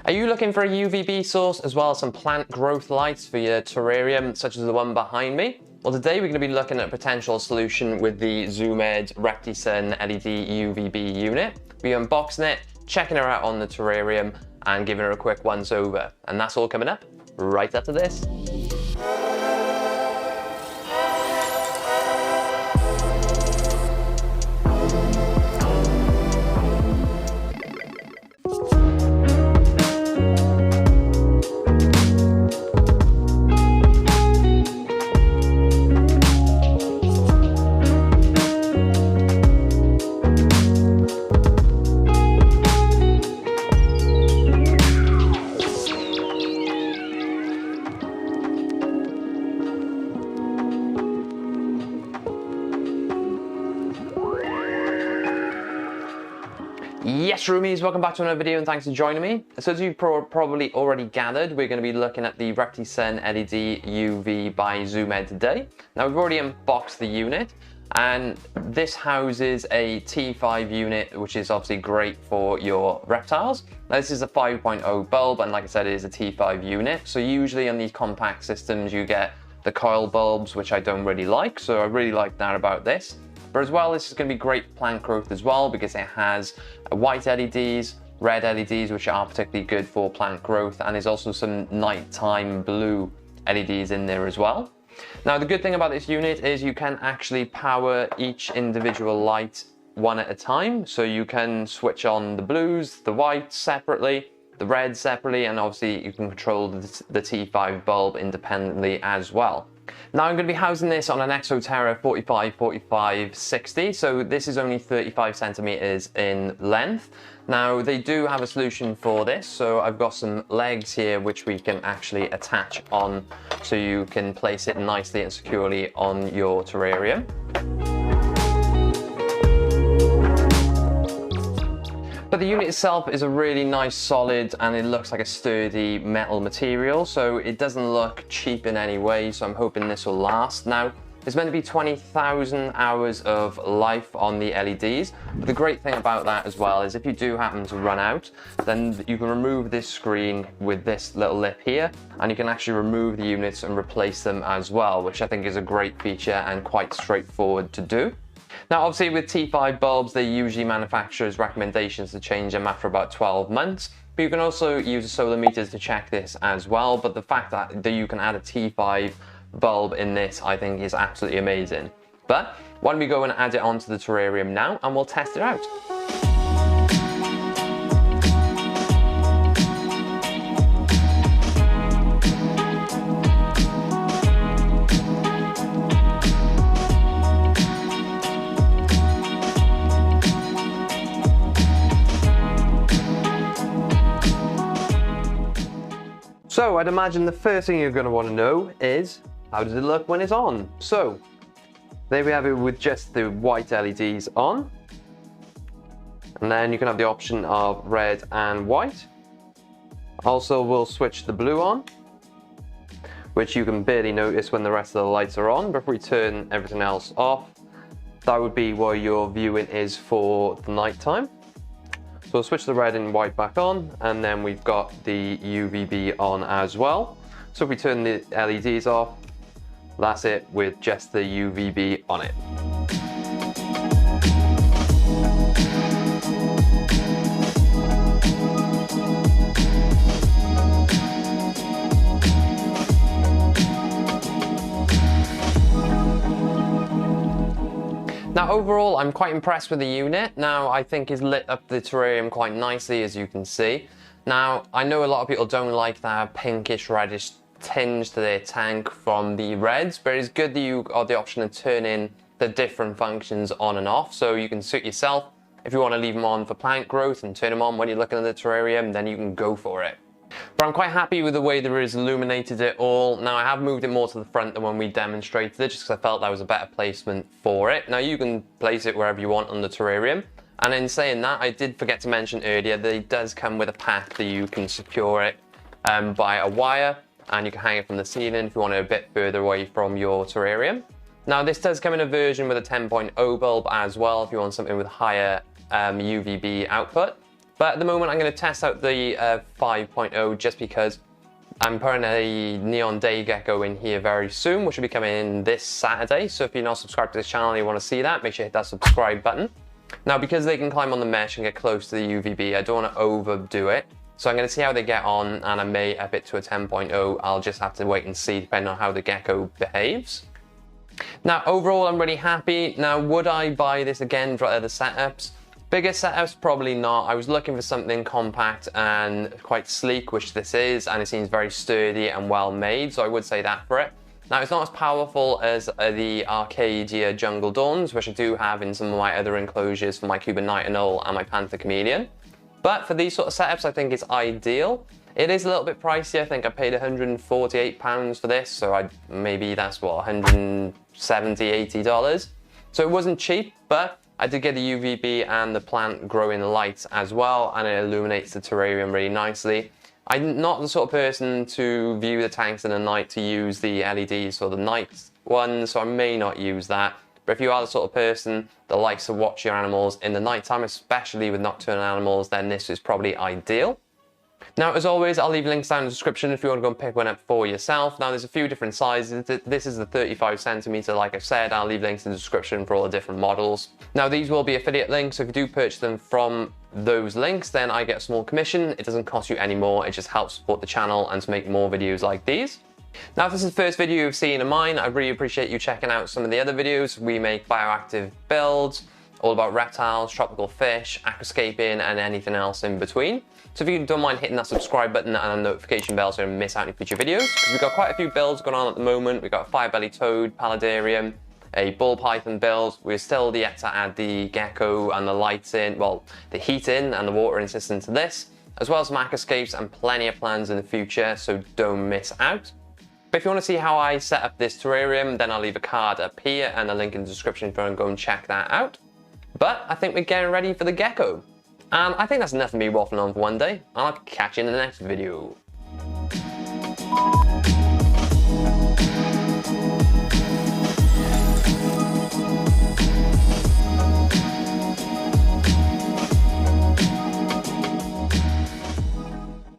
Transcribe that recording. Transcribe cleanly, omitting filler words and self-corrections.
Are you looking for a UVB source as well as some plant growth lights for your terrarium, such as the one behind me? Well, today we're going to be looking at a potential solution with the Zoomed Reptisun LED UVB unit. We're unboxing it, checking her out on the terrarium, and giving her a quick once over. And that's all coming up right after this. Yes, roomies, welcome back to another video and thanks for joining me. So as you've probably already gathered, we're going to be looking at the Reptisun LED UV by Zoomed today. Now we've already unboxed the unit, and this houses a T5 unit, which is obviously great for your reptiles. Now this is a 5.0 bulb, and like I said, it is a T5 unit. So usually on these compact systems you get the coil bulbs, which I don't really like, so I really like that about this. But as well, this is going to be great for plant growth as well, because it has white LEDs, red LEDs, which are particularly good for plant growth, and there's also some nighttime blue LEDs in there as well. Now, the good thing about this unit is you can actually power each individual light one at a time. So you can switch on the blues, the whites separately, the reds separately, and obviously you can control the T5 bulb independently as well. Now I'm going to be housing this on an Exoterra 45-45-60, so this is only 35 centimeters in length. Now they do have a solution for this, so I've got some legs here which we can actually attach on, so you can place it nicely and securely on your terrarium. But the unit itself is a really nice solid, and it looks like a sturdy metal material, so it doesn't look cheap in any way, so I'm hoping this will last. Now, there's meant to be 20,000 hours of life on the LEDs, but the great thing about that as well is if you do happen to run out, then you can remove this screen with this little lip here, and you can actually remove the units and replace them as well, which I think is a great feature and quite straightforward to do. Now, obviously with T5 bulbs, they usually manufacturers' recommendations to change them after about 12 months. But you can also use solar meters to check this as well. But the fact that you can add a T5 bulb in this, I think, is absolutely amazing. But why don't we go and add it onto the terrarium now, and we'll test it out. So I'd imagine the first thing you're going to want to know is, how does it look when it's on? So there we have it with just the white LEDs on. And then you can have the option of red and white. Also, we'll switch the blue on, which you can barely notice when the rest of the lights are on. But if we turn everything else off, that would be where your viewing is for the night time. So we'll switch the red and white back on, and then we've got the UVB on as well. So if we turn the LEDs off, that's it with just the UVB on it. Now overall, I'm quite impressed with the unit. Now I think it's lit up the terrarium quite nicely, as you can see. Now I know a lot of people don't like that pinkish reddish tinge to their tank from the reds, but it's good that you got the option of turning the different functions on and off, so you can suit yourself. If you want to leave them on for plant growth and turn them on when you're looking at the terrarium, then you can go for it. But I'm quite happy with the way the Riz illuminated it all. Now I have moved it more to the front than when we demonstrated it, just because I felt that was a better placement for it. Now you can place it wherever you want on the terrarium. And in saying that, I did forget to mention earlier that it does come with a pack that you can secure it by a wire, and you can hang it from the ceiling if you want it a bit further away from your terrarium. Now this does come in a version with a 10.0 bulb as well if you want something with higher UVB output. But at the moment, I'm going to test out the 5.0 just because I'm putting a neon day gecko in here very soon, which will be coming in this Saturday. So if you're not subscribed to this channel and you want to see that, make sure you hit that subscribe button. Now, because they can climb on the mesh and get close to the UVB, I don't want to overdo it. So I'm going to see how they get on, and I may up it to a 10.0. I'll just have to wait and see depending on how the gecko behaves. Now, overall, I'm really happy. Now, would I buy this again for other setups? Bigger setups, probably not. I was looking for something compact and quite sleek, which this is, and it seems very sturdy and well made, so I would say that for it. Now, it's not as powerful as the Arcadia Jungle Dawns, which I do have in some of my other enclosures for my Cuban Nightingale and my Panther Chameleon. But for these sort of setups, I think it's ideal. It is a little bit pricey. I think I paid £148 for this, so maybe that's what, $170, $80. So it wasn't cheap, but I did get the UVB and the plant growing light as well, and it illuminates the terrarium really nicely. I'm not the sort of person to view the tanks in the night to use the LEDs for the night ones, so I may not use that. But if you are the sort of person that likes to watch your animals in the nighttime, especially with nocturnal animals, then this is probably ideal. Now, as always, I'll leave links down in the description if you want to go and pick one up for yourself. Now, there's a few different sizes. This is the 35 centimeter, like I've said. I'll leave links in the description for all the different models. Now, these will be affiliate links, so if you do purchase them from those links, then I get a small commission. It doesn't cost you any more. It just helps support the channel and to make more videos like these. Now, if this is the first video you've seen of mine, I really appreciate you checking out some of the other videos. We make bioactive builds, all about reptiles, tropical fish, aquascaping, and anything else in between. So if you don't mind hitting that subscribe button and a notification bell so you don't miss out any future videos, because we've got quite a few builds going on at the moment. We've got a fire-bellied toad, paludarium, a ball python build. We're still yet to add the gecko and the lights in, well, the heat in and the watering system to this, as well as some aquascapes and plenty of plans in the future, so don't miss out. But if you want to see how I set up this terrarium, then I'll leave a card up here and a link in the description if you want to go and check that out. But I think we're getting ready for the gecko. And I think that's enough of me waffling on for one day, and I'll catch you in the next video.